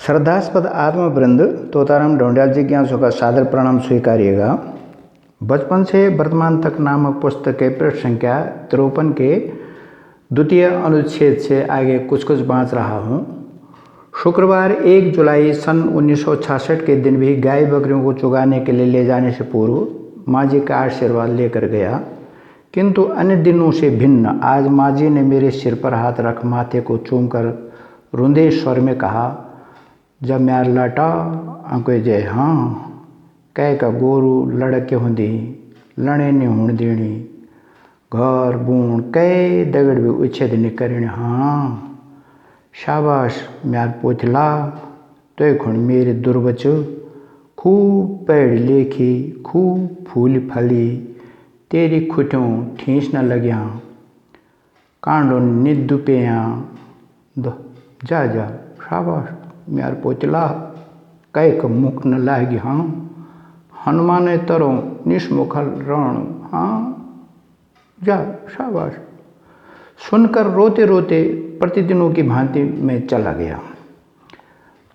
श्रद्धास्पद आत्मवृंद तोताराम ढोंडियाल जिज्ञासु का सादर प्रणाम स्वीकारिएगा। बचपन से वर्तमान तक नामक पुस्तक के पृष्ठ संख्या 53 के द्वितीय अनुच्छेद से आगे कुछ कुछ बाँच रहा हूँ। शुक्रवार 1 जुलाई सन 1966 के दिन भी गाय बकरियों को चुगाने के लिए ले जाने से पूर्व माँ जी का आशीर्वाद लेकर गया, किंतु अन्य दिनों से भिन्न आज माँ जी ने मेरे सिर पर हाथ रख माथे को चूमकर रुंधे स्वर में कहा, जब म्यार लाटा अंको जय हाँ कह का गोरू लड़के होंदी लड़े ने हुण देनी घर बूण कई दगड़ भी उच्छेद ने करें हाँ शाबाश म्यार पोथला तो खुण मेरे दुर्बच खूब पेड़ लेखी खूब फूल फली तेरी खुटों ठीस न लग्या कांडो निदुपेया जा जा शाबाश म्यार पोचला कई का मुख न लागी हाँ हनुमान तरों निष्मुखल रण हाँ जा शाबाश। सुनकर रोते रोते प्रतिदिनों की भांति मैं चला गया।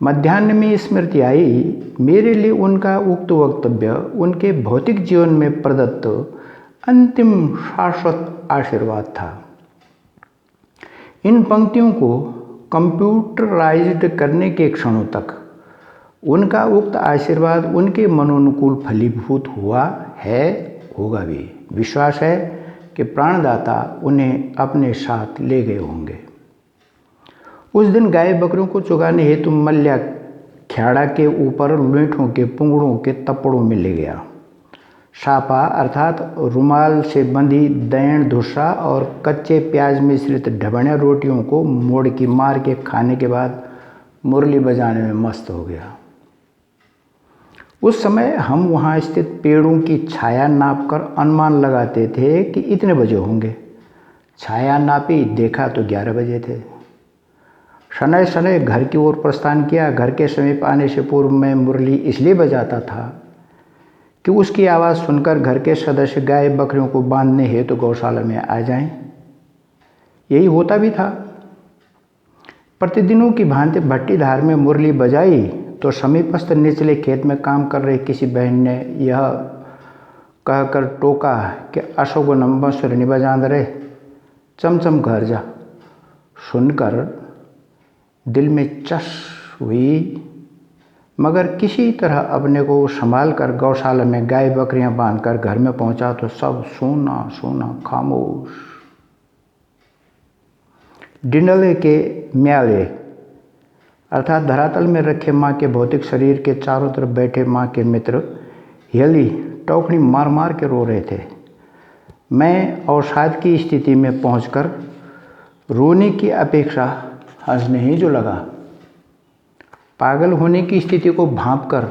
मध्याह्न में स्मृति आई, मेरे लिए उनका उक्त वक्तव्य उनके भौतिक जीवन में प्रदत्त अंतिम शाश्वत आशीर्वाद था। इन पंक्तियों को कंप्यूटराइज्ड करने के क्षणों तक उनका उक्त आशीर्वाद उनके मनोनुकूल फलीभूत हुआ है, होगा भी। विश्वास है कि प्राणदाता उन्हें अपने साथ ले गए होंगे। उस दिन गाय बकरियों को चुगाने हेतु मल्ल्या ख्याड़ा के ऊपर लूठों के पुंगड़ों के तपड़ों में ले गया। सापा अर्थात रुमाल से बंधी दैण धुस्सा और कच्चे प्याज मिश्रित ढबणिया रोटियों को मोड़ की मार के खाने के बाद मुरली बजाने में मस्त हो गया। उस समय हम वहाँ स्थित पेड़ों की छाया नापकर अनुमान लगाते थे कि इतने बजे होंगे। छाया नापी, देखा तो 11 बजे थे। शनै शनै घर की ओर प्रस्थान किया। घर के समीप आने से पूर्व मैं मुरली इसलिए बजाता था कि उसकी आवाज़ सुनकर घर के सदस्य गाय बकरियों को बांधने हेतु गौशाला में आ जाएं। यही होता भी था। प्रतिदिनों की भांति भट्टीधार में मुरली बजाई तो समीपस्थ निचले खेत में काम कर रही किसी बहन ने यह कहकर टोका कि अशोक नंबर नहीं बजान रहे, चमचम घर जा। सुनकर दिल में चस हुई, मगर किसी तरह अपने को संभाल कर गौशाला में गाय बकरियां बांधकर घर में पहुंचा तो सब सूना सूना खामोश। डिंडले के म्याले अर्थात धरातल में रखे माँ के भौतिक शरीर के चारों तरफ बैठे माँ के मित्र हेली टोकनी मार मार के रो रहे थे। मैं अवसाद की स्थिति में पहुंचकर रोने की अपेक्षा हंसने ही जो लगा। पागल होने की स्थिति को भांपकर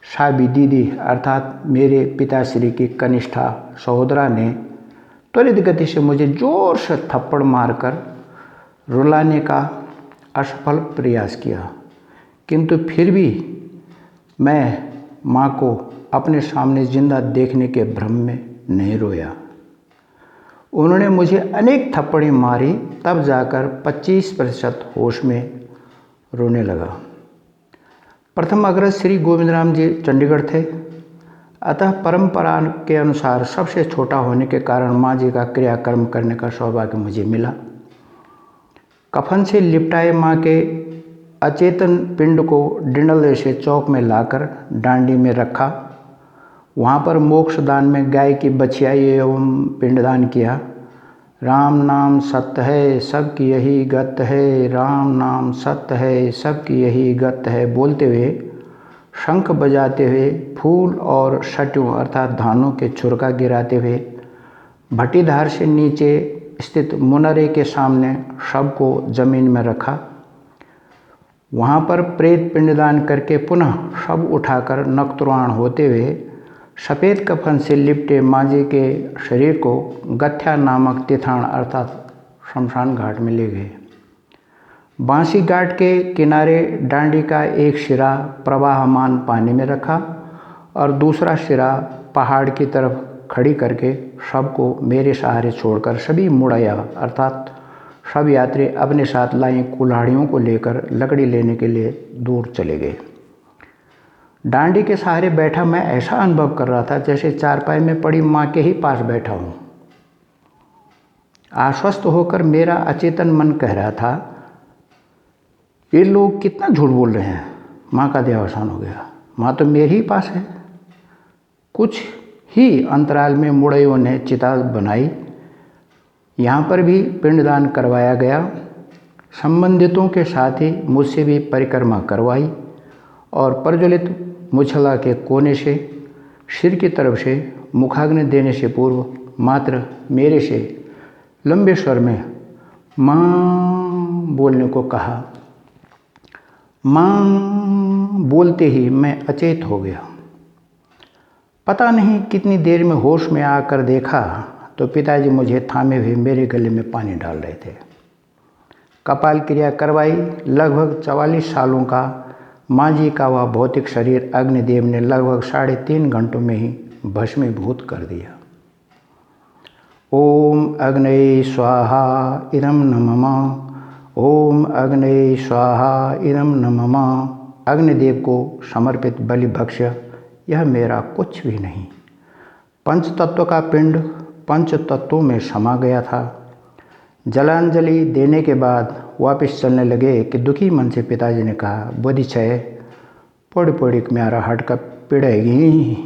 साबी दीदी अर्थात मेरे पिताश्री की कनिष्ठा सहोदरा ने त्वरित गति से मुझे जोर से थप्पड़ मारकर रुलाने का असफल प्रयास किया, किंतु फिर भी मैं माँ को अपने सामने जिंदा देखने के भ्रम में नहीं रोया। उन्होंने मुझे अनेक थप्पड़ें मारी, तब जाकर 25% होश में रोने लगा। प्रथम अग्रज श्री गोविंद राम जी चंडीगढ़ थे, अतः परंपरा के अनुसार सबसे छोटा होने के कारण माँ जी का क्रियाकर्म करने का सौभाग्य मुझे मिला। कफन से लिपटाए माँ के अचेतन पिंड को डिंडले से चौक में लाकर डांडी में रखा। वहाँ पर मोक्षदान में गाय की बछियाई एवं पिंडदान किया। राम नाम सत्य है सबकी यही गत है, राम नाम सत्य है सबकी यही गत है बोलते हुए, शंख बजाते हुए, फूल और शट्यों अर्थात धानों के छुरका गिराते हुए भट्टीधार से नीचे स्थित मुनरे के सामने शव को जमीन में रखा। वहाँ पर प्रेत पिंडदान करके पुनः शव उठाकर नक्तुराण होते हुए सफ़ेद कफन से लिपटे माँ जी के शरीर को गथ्या नामक तिथान अर्थात शमशान घाट में ले गए। बांसी घाट के किनारे डांडी का एक सिरा प्रवाहमान पानी में रखा और दूसरा सिरा पहाड़ की तरफ खड़ी करके शव को मेरे सहारे छोड़कर सभी मुड़ैया अर्थात सब यात्री अपने साथ लाई कुल्हाड़ियों को लेकर लकड़ी लेने के लिए दूर चले गए। डांडी के सहारे बैठा मैं ऐसा अनुभव कर रहा था जैसे चारपाई में पड़ी माँ के ही पास बैठा हूँ। आश्वस्त होकर मेरा अचेतन मन कह रहा था, ये लोग कितना झूठ बोल रहे हैं, माँ का देहावसान हो गया, माँ तो मेरे ही पास है। कुछ ही अंतराल में मुड़ैयों ने चिता बनाई। यहाँ पर भी पिंडदान करवाया गया। संबंधितों के साथ ही मुझसे भी परिक्रमा करवाई और प्रज्वलित मुछला के कोने से सिर की तरफ से मुखाग्नि देने से पूर्व मात्र मेरे से लंबे स्वर में माँ बोलने को कहा। माँ बोलते ही मैं अचेत हो गया। पता नहीं कितनी देर में होश में आकर देखा तो पिताजी मुझे थामे हुए मेरे गले में पानी डाल रहे थे। कपाल क्रिया करवाई। लगभग 44 सालों का माँ जी का वह भौतिक शरीर अग्निदेव ने लगभग 3.5 घंटों में ही भस्मीभूत कर दिया। ओम अग्नये स्वाहा इदं न मम। ओम अग्नये स्वाहा इदं न मम। अग्निदेव को समर्पित बलि भक्ष्य यह मेरा कुछ भी नहीं। पंच तत्व का पिंड पंच तत्वों में समा गया था। जलांजलि देने के बाद वापस चलने लगे कि दुखी मन से पिताजी ने कहा, बोधी छय पड़ पड़ी म्यारा हटका पिड़ेगी।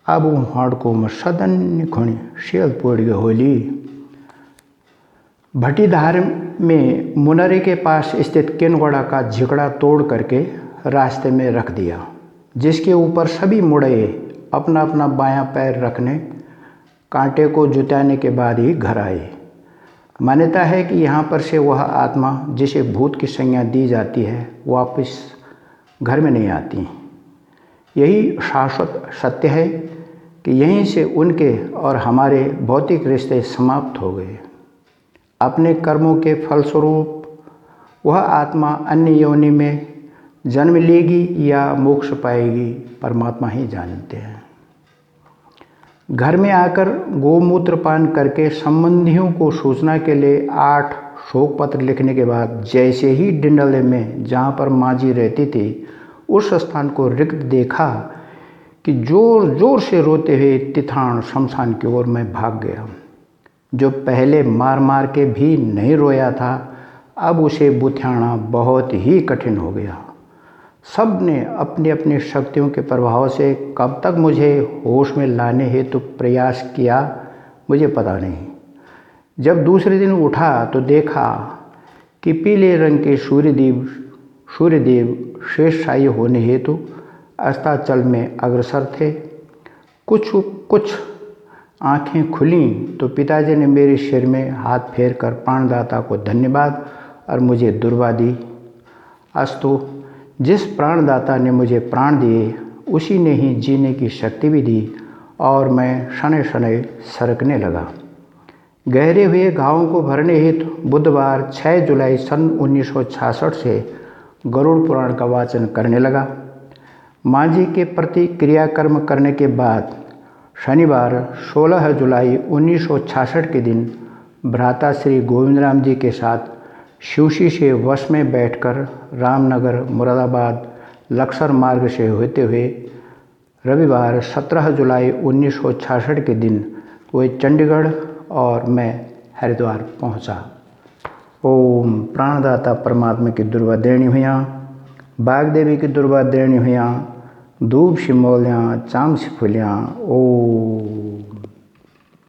अब हड़कों में सदन खुणी शेल पोड़ गई होली। भटीधार में मुनरे के पास स्थित किनगोड़ा का झिकड़ा तोड़ करके रास्ते में रख दिया, जिसके ऊपर सभी मुड़े अपना अपना बायां पैर रखने कांटे को जुटाने के बाद ही घर आए। मान्यता है कि यहाँ पर से वह आत्मा जिसे भूत की संज्ञा दी जाती है वापस घर में नहीं आती। यही शाश्वत सत्य है कि यहीं से उनके और हमारे भौतिक रिश्ते समाप्त हो गए। अपने कर्मों के फलस्वरूप वह आत्मा अन्य योनि में जन्म लेगी या मोक्ष पाएगी, परमात्मा ही जानते हैं। घर में आकर गोमूत्र पान करके संबंधियों को सूचना के लिए 8 शोक पत्र लिखने के बाद जैसे ही डिंडले में जहाँ पर माँ जी रहती थी उस स्थान को रिक्त देखा कि जोर जोर से रोते हुए तिथान शमशान की ओर मैं भाग गया। जो पहले मार मार के भी नहीं रोया था, अब उसे बुथियाना बहुत ही कठिन हो गया। सब ने अपनी अपनी शक्तियों के प्रभाव से कब तक मुझे होश में लाने हेतु प्रयास किया मुझे पता नहीं। जब दूसरे दिन उठा तो देखा कि पीले रंग के सूर्यदेव शेषशायी होने हेतु अस्ताचल में अग्रसर थे। कुछ आंखें खुलीं तो पिताजी ने मेरे सिर में हाथ फेर कर प्राणदाता को धन्यवाद और मुझे दुर्वा दी। अस्तु, जिस प्राणदाता ने मुझे प्राण दिए उसी ने ही जीने की शक्ति भी दी और मैं शनै शनै सरकने लगा। गहरे हुए घावों को भरने हेतु बुधवार 6 जुलाई सन 1966 से गरुड़ पुराण का वाचन करने लगा। माँ जी के प्रति क्रियाकर्म करने के बाद शनिवार 16 जुलाई 1966 के दिन भ्राता श्री गोविंद राम जी के साथ शिवशी से बस में बैठकर रामनगर मुरादाबाद लक्सर मार्ग से होते हुए रविवार 17 जुलाई 1966 के दिन वे चंडीगढ़ और मैं हरिद्वार पहुंचा। ओम प्राणदाता परमात्मा की दुर्वा देनी हुआ, बागदेवी की दुर्वा देनी हुआ, धूप सिमोलियाँ चाम सिफुलियाँ। ओम।